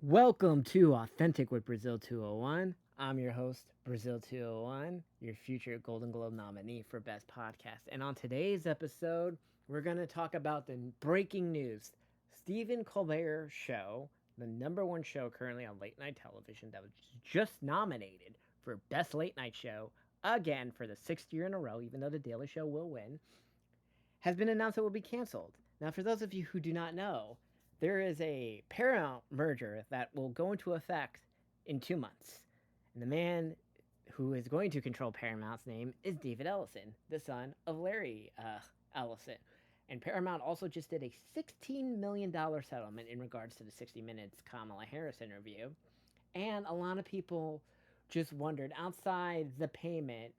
Welcome to Authentic with Brazil 201. I'm your host, Brazil 201, your future Golden Globe nominee for Best Podcast. And on today's episode, we're going to talk about the breaking news. Stephen Colbert show, the number one show currently on late night television that was just nominated for Best Late Night Show again for the sixth year in a row, even though The Daily Show will win, has been announced it will be canceled. Now, for those of you who do not know, there is a Paramount merger that will go into effect in 2 months. And the man who is going to control Paramount's name is David Ellison, the son of Larry Ellison. And Paramount also just did a $16 million settlement in regards to the 60 Minutes Kamala Harris interview. And a lot of people just wondered, outside the payment,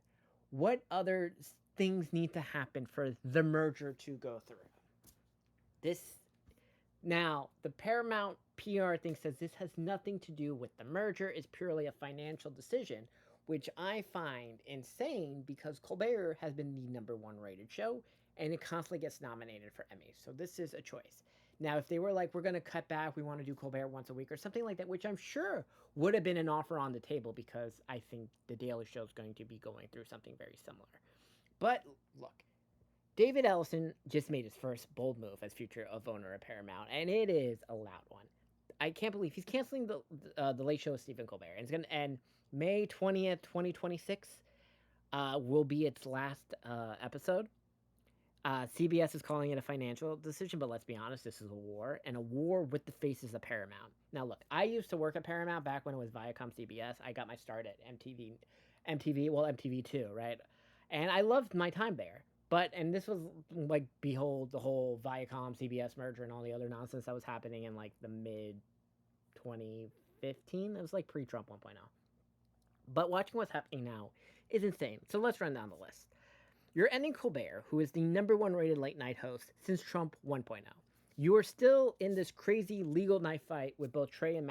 what other things need to happen for the merger to go through. This Now, the Paramount PR thing says this has nothing to do with the merger, it's purely a financial decision, which I find insane because Colbert has been the number one rated show and it constantly gets nominated for Emmys. So this is a choice. Now, if they were like, we're going to cut back, we want to do Colbert once a week or something like that, which I'm sure would have been an offer on the table because I think The Daily Show is going to be going through something very similar. But look, David Ellison just made his first bold move as future of owner of Paramount, and it is a loud one. I can't believe he's canceling the Late Show with Stephen Colbert, and it's going to end May 20th, 2026. Will be its last episode. CBS is calling it a financial decision, but let's be honest, this is a war, and a war with the faces of Paramount. Now, look, I used to work at Paramount back when it was Viacom CBS. I got my start at MTV2, right? And I loved my time there. And this was like, behold, the whole Viacom CBS merger and all the other nonsense that was happening in like the mid 2015. It was like pre Trump 1.0. But watching what's happening now is insane. So let's run down the list. You're ending Colbert, who is the number one rated late night host since Trump 1.0. You are still in this crazy legal knife fight with both Trey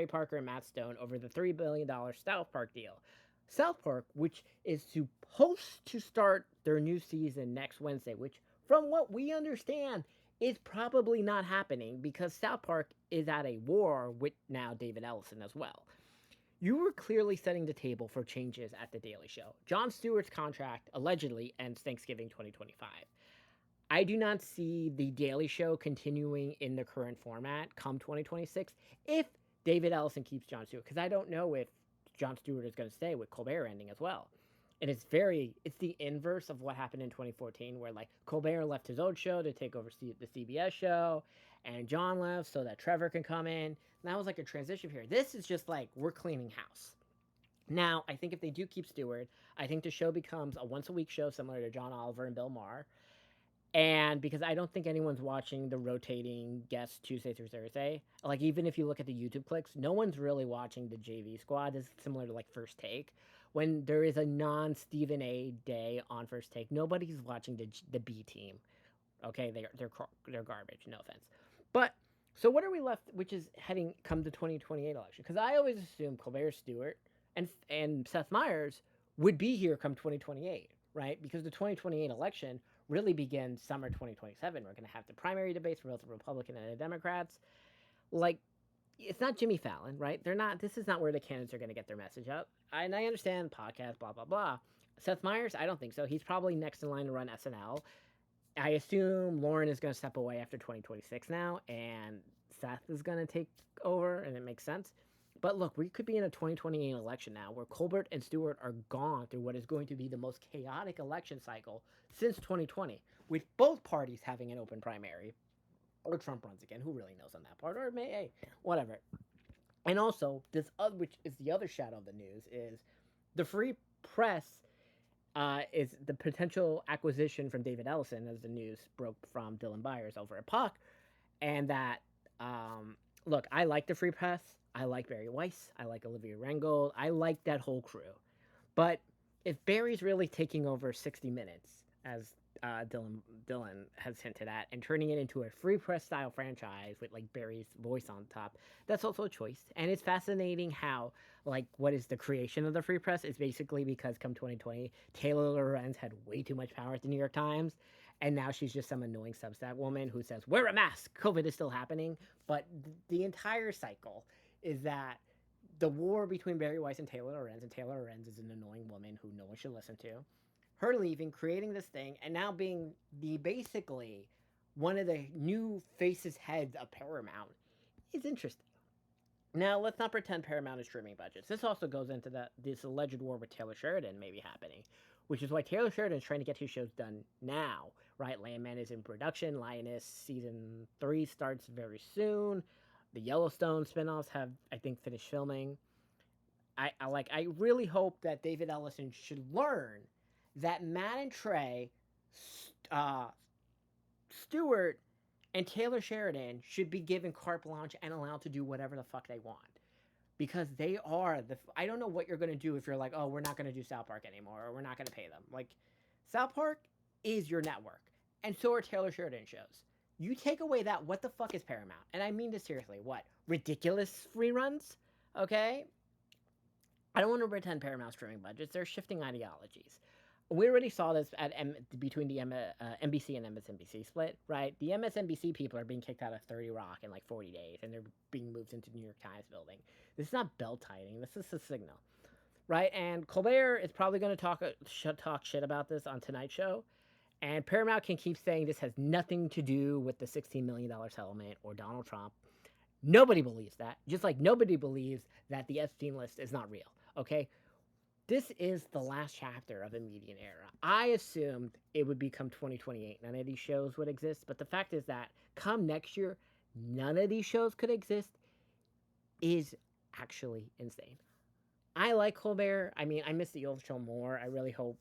Parker and Matt Stone over the $3 billion South Park deal. South Park, which is supposed to start their new season next Wednesday, which, from what we understand, is probably not happening because South Park is at a war with now David Ellison as well. You were clearly setting the table for changes at The Daily Show. Jon Stewart's contract allegedly ends Thanksgiving 2025. I do not see The Daily Show continuing in the current format come 2026 if David Ellison keeps Jon Stewart, because I don't know if Jon Stewart is going to stay with Colbert ending as well. And it's the inverse of what happened in 2014, where like Colbert left his old show to take over the CBS show, and Jon left so that Trevor can come in. And that was like a transition period. This is just like, we're cleaning house. Now, I think if they do keep Stewart, I think the show becomes a once a week show similar to John Oliver and Bill Maher. And because I don't think anyone's watching the rotating guests Tuesday through Thursday. Like, even if you look at the YouTube clicks, no one's really watching the JV squad. It's similar to like First Take. When there is a non-Stephen A day on First Take, nobody's watching the B team. Okay, they're garbage. No offense. But so what are we left? Which is heading come the 2028 election? Because I always assumed Colbert, Stewart, and Seth Meyers would be here come 2028, right? Because the 2028 election really begins summer 2027. We're going to have the primary debates for both the Republican and the Democrats. Like, it's not Jimmy Fallon, right? This is not where the candidates are going to get their message out. And I understand podcast, blah, blah, blah. Seth Meyers, I don't think so. He's probably next in line to run SNL. I assume Lauren is going to step away after 2026 now, and Seth is going to take over, and it makes sense. But look, we could be in a 2028 election now where Colbert and Stewart are gone through what is going to be the most chaotic election cycle since 2020, with both parties having an open primary. Or Trump runs again. Who really knows on that part? Or hey, whatever. And also, which is the other shadow of the news, is the Free Press is the potential acquisition from David Ellison, as the news broke from Dylan Byers over at Puck. And that, look, I like the Free Press. I like Barry Weiss. I like Olivia Ringgold. I like that whole crew. But if Barry's really taking over 60 Minutes, as Dylan has hinted at, and turning it into a Free Press style franchise with like Barry's voice on top, that's also a choice. And it's fascinating how, like, what is the creation of the Free Press is basically because come 2020, Taylor Lorenz had way too much power at the New York Times. And now she's just some annoying Substack woman who says, wear a mask, COVID is still happening. But the entire cycle is that the war between Barry Weiss and Taylor Lorenz is an annoying woman who no one should listen to. Her leaving, creating this thing, and now being the basically one of the new faces heads of Paramount is interesting. Now, let's not pretend Paramount is trimming budgets. This also goes into this alleged war with Taylor Sheridan maybe happening, which is why Taylor Sheridan is trying to get his shows done now, right? Landman is in production. Lioness season 3 starts very soon. The Yellowstone spinoffs have, I think, finished filming. I really hope that David Ellison should learn that Matt and Trey, uh, Stewart, and Taylor Sheridan should be given carte blanche and allowed to do whatever the fuck they want. Because they are the. I don't know what you're going to do if you're like, oh, we're not going to do South Park anymore, or we're not going to pay them. Like, South Park is your network, and so are Taylor Sheridan shows. You take away that, what the fuck is Paramount? And I mean this seriously. What? Ridiculous reruns? Okay? I don't want to pretend Paramount's trimming budgets. They're shifting ideologies. We already saw this between the NBC and MSNBC split, right? The MSNBC people are being kicked out of 30 Rock in like 40 days, and they're being moved into the New York Times building. This is not belt tightening. This is a signal, right? And Colbert is probably going to talk shit about this on Tonight Show. And Paramount can keep saying this has nothing to do with the $16 million settlement or Donald Trump. Nobody believes that. Just like nobody believes that the Epstein list is not real, okay? This is the last chapter of the median era. I assumed it would become 2028. None of these shows would exist. But the fact is that come next year, none of these shows could exist is actually insane. I like Colbert. I mean, I miss the old show more. I really hope.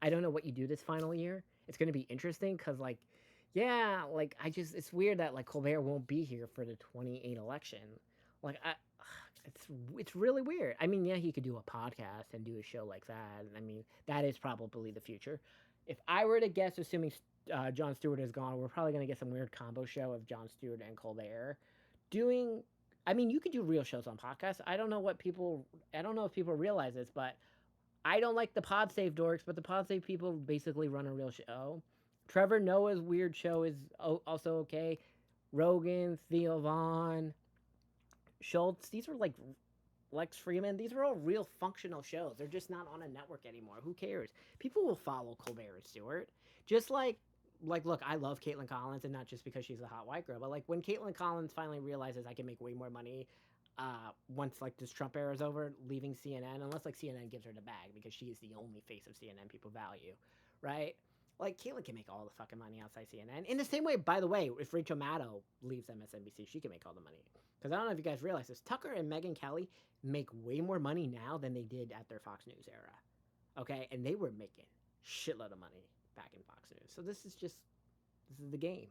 I don't know what you do this final year. It's going to be interesting because, like, yeah, like, it's weird that, like, Colbert won't be here for the 28 election. Like, it's really weird. I mean, yeah, he could do a podcast and do a show like that. I mean, that is probably the future. If I were to guess, assuming Jon Stewart is gone, we're probably going to get some weird combo show of Jon Stewart and Colbert doing. I mean, you could do real shows on podcasts. I don't know if people realize this, but I don't like the Pod Save dorks, but the Pod Save people basically run a real show. Trevor Noah's weird show is also okay. Rogan, Theo Vaughn, Schultz, these were like Lex Freeman. These are all real functional shows. They're just not on a network anymore. Who cares? People will follow Colbert and Stewart. Just look, I love Caitlin Collins, and not just because she's a hot white girl, but like when Caitlin Collins finally realizes I can make way more money once like this Trump era is over, leaving CNN, unless like CNN gives her the bag because she is the only face of CNN people value, right? Like, Caitlyn can make all the fucking money outside CNN. In the same way, by the way, if Rachel Maddow leaves MSNBC, she can make all the money. Because I don't know if you guys realize this, Tucker and Megyn Kelly make way more money now than they did at their Fox News era. Okay? And they were making shitload of money back in Fox News. So this is the game.